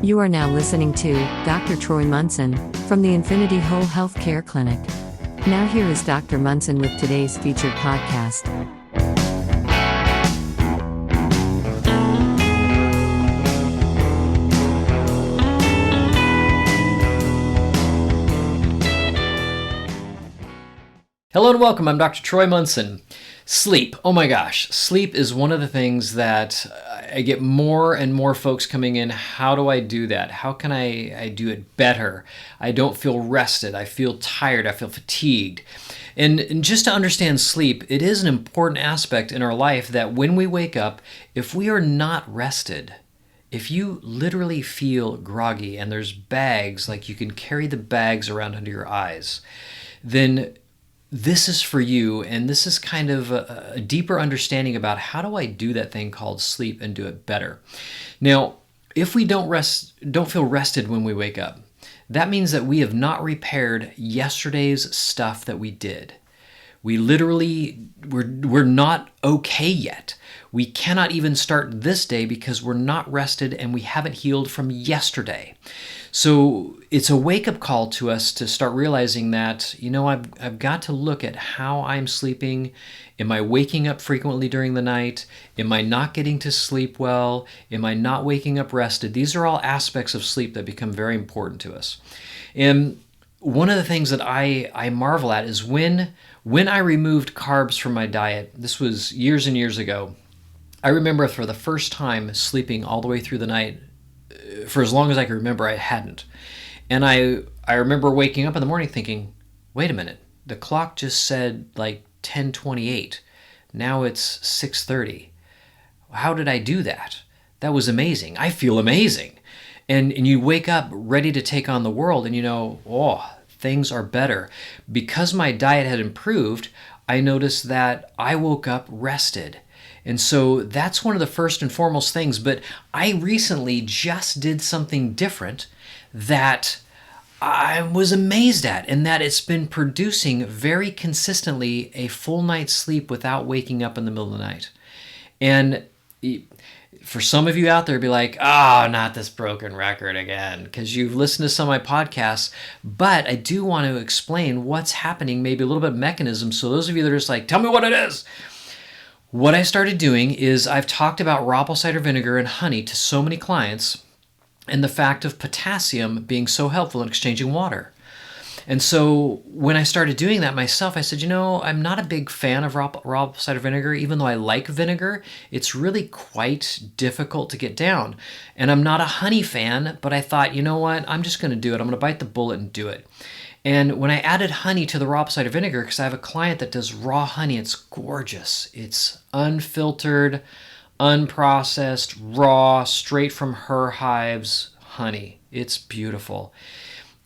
You are now listening to Dr. Troy Munson from the Infinity Whole Health Care Clinic. Now here is Dr. Munson with today's featured podcast. Hello and welcome. I'm Dr. Troy Munson. Sleep. Oh my gosh. Sleep is one of the things that I get more and more folks coming in. How do I do that? How can I do it better? I don't feel rested. I feel tired. I feel fatigued. And just to understand sleep, it is an important aspect in our life that when we wake up, if we are not rested, if you literally feel groggy and there's bags, like you can carry the bags around under your eyes, then this is for you, and this is kind of a deeper understanding about how do I do that thing called sleep and do it better. Now, if we don't feel rested when we wake up, that means that we have not repaired yesterday's stuff that we did. We're not okay yet. We cannot even start this day because we're not rested and we haven't healed from yesterday. So it's a wake-up call to us to start realizing that, I've got to look at how I'm sleeping. Am I waking up frequently during the night? Am I not getting to sleep well? Am I not waking up rested? These are all aspects of sleep that become very important to us. And one of the things that I marvel at is when I removed carbs from my diet, this was years and years ago, I remember for the first time sleeping all the way through the night. For as long as I can remember, I hadn't. And I remember waking up in the morning thinking, wait a minute, the clock just said like 10:28. Now it's 6:30. How did I do that? That was amazing. I feel amazing. And you wake up ready to take on the world and things are better. Because my diet had improved, I noticed that I woke up rested. And so that's one of the first and foremost things. But I recently just did something different that I was amazed at, and that it's been producing very consistently a full night's sleep without waking up in the middle of the night. And for some of you out there, be like, not this broken record again, because you've listened to some of my podcasts. But I do want to explain what's happening, maybe a little bit of mechanism. So those of you that are just like, tell me what it is. What I started doing is I've talked about raw apple cider vinegar and honey to so many clients and the fact of potassium being so helpful in exchanging water. And so when I started doing that myself, I said, I'm not a big fan of raw apple cider vinegar. Even though I like vinegar, it's really quite difficult to get down. And I'm not a honey fan, but I thought, you know what? I'm just going to do it. I'm going to bite the bullet and do it. And when I added honey to the raw apple cider vinegar, because I have a client that does raw honey, it's gorgeous. It's unfiltered, unprocessed, raw, straight from her hives honey. It's beautiful.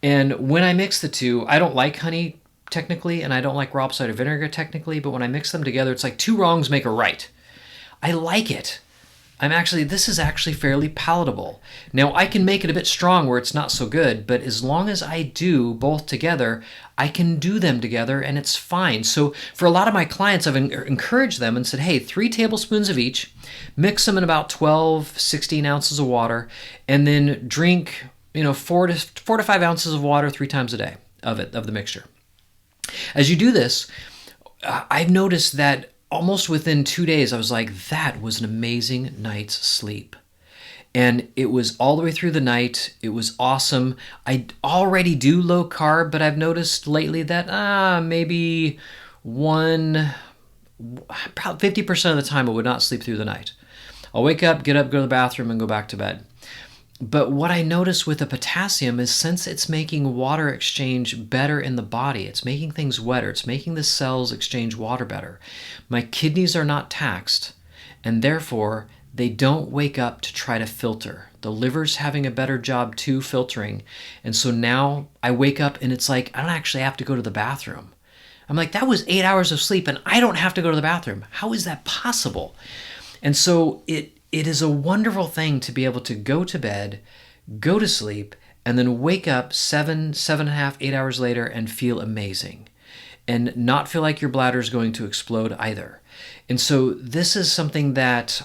And when I mix the two, I don't like honey technically, and I don't like raw apple cider vinegar technically, but when I mix them together, it's like two wrongs make a right. I like it. This is actually fairly palatable. Now, I can make it a bit strong where it's not so good, but as long as I do both together, I can do them together and it's fine. So for a lot of my clients, I've encouraged them and said, hey, 3 tablespoons of each, mix them in about 12, 16 ounces of water, and then drink, 4 to 5 ounces of water 3 times a day of the mixture. As you do this, I've noticed that almost within 2 days, I was like, that was an amazing night's sleep. And it was all the way through the night. It was awesome. I already do low carb, but I've noticed lately that maybe probably 50% of the time I would not sleep through the night. I'll wake up, get up, go to the bathroom, and go back to bed. But what I noticed with the potassium is since it's making water exchange better in the body, it's making things wetter, it's making the cells exchange water better. My kidneys are not taxed, and therefore they don't wake up to try to filter. The liver's having a better job too filtering. And so now I wake up and it's like, I don't actually have to go to the bathroom. I'm like, that was 8 hours of sleep and I don't have to go to the bathroom. How is that possible? And so it is a wonderful thing to be able to go to bed, go to sleep, and then wake up 7.5, 8 hours later and feel amazing and not feel like your bladder is going to explode either. And so this is something that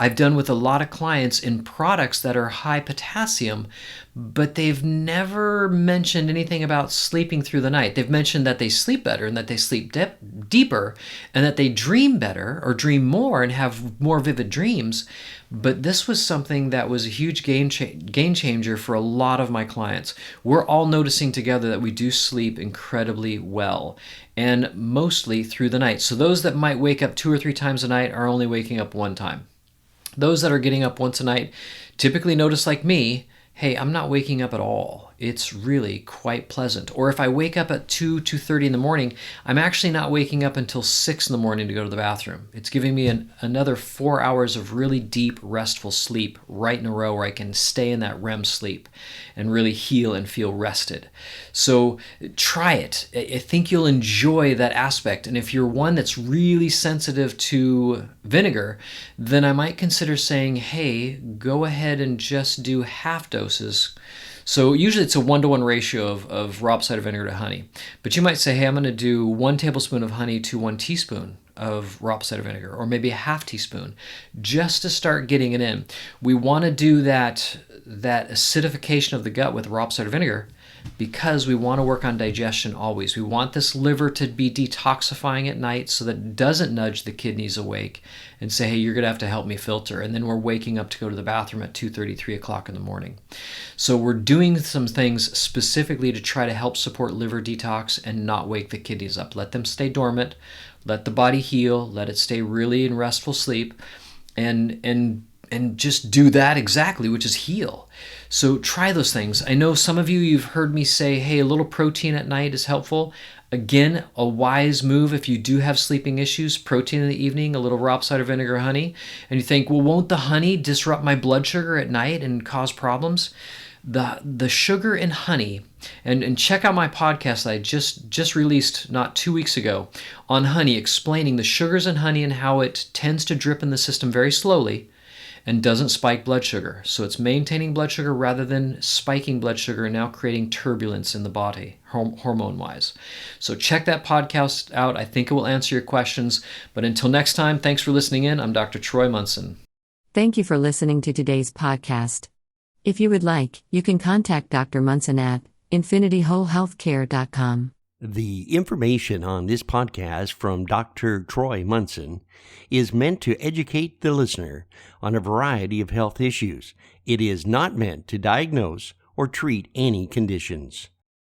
I've done with a lot of clients in products that are high potassium, but they've never mentioned anything about sleeping through the night. They've mentioned that they sleep better and that they sleep deeper and that they dream better or dream more and have more vivid dreams. But this was something that was a huge game changer for a lot of my clients. We're all noticing together that we do sleep incredibly well, and mostly through the night. So those that might wake up 2 or 3 times a night are only waking up 1 time. Those that are getting up once a night typically notice, like me, hey, I'm not waking up at all. It's really quite pleasant. Or if I wake up at 2:30 in the morning, I'm actually not waking up until 6 in the morning to go to the bathroom. It's giving me another 4 hours of really deep, restful sleep right in a row where I can stay in that REM sleep and really heal and feel rested. So try it. I think you'll enjoy that aspect. And if you're one that's really sensitive to vinegar, then I might consider saying, hey, go ahead and just do half doses. So usually it's a 1-to-1 ratio of raw cider vinegar to honey. But you might say, hey, I'm going to do 1 tablespoon of honey to 1 teaspoon of raw cider vinegar, or maybe a half teaspoon, just to start getting it in. We want to do that acidification of the gut with raw cider vinegar because we want to work on digestion always. We want this liver to be detoxifying at night so that it doesn't nudge the kidneys awake and say, hey, you're going to have to help me filter. And then we're waking up to go to the bathroom at 2:30, 3 o'clock in the morning. So we're doing some things specifically to try to help support liver detox and not wake the kidneys up. Let them stay dormant, let the body heal, let it stay really in restful sleep, and just do that exactly, which is heal. So try those things. I know some of you've heard me say, hey, a little protein at night is helpful. Again, a wise move if you do have sleeping issues, protein in the evening, a little raw cider vinegar, honey. And you think, well, won't the honey disrupt my blood sugar at night and cause problems? The sugar in honey, and check out my podcast that I just released not 2 weeks ago on honey, explaining the sugars in honey and how it tends to drip in the system very slowly and doesn't spike blood sugar. So it's maintaining blood sugar rather than spiking blood sugar and now creating turbulence in the body, hormone-wise. So check that podcast out. I think it will answer your questions. But until next time, thanks for listening in. I'm Dr. Troy Munson. Thank you for listening to today's podcast. If you would like, you can contact Dr. Munson at infinityWholeHealthCare.com. The information on this podcast from Dr. Troy Munson is meant to educate the listener on a variety of health issues. It is not meant to diagnose or treat any conditions.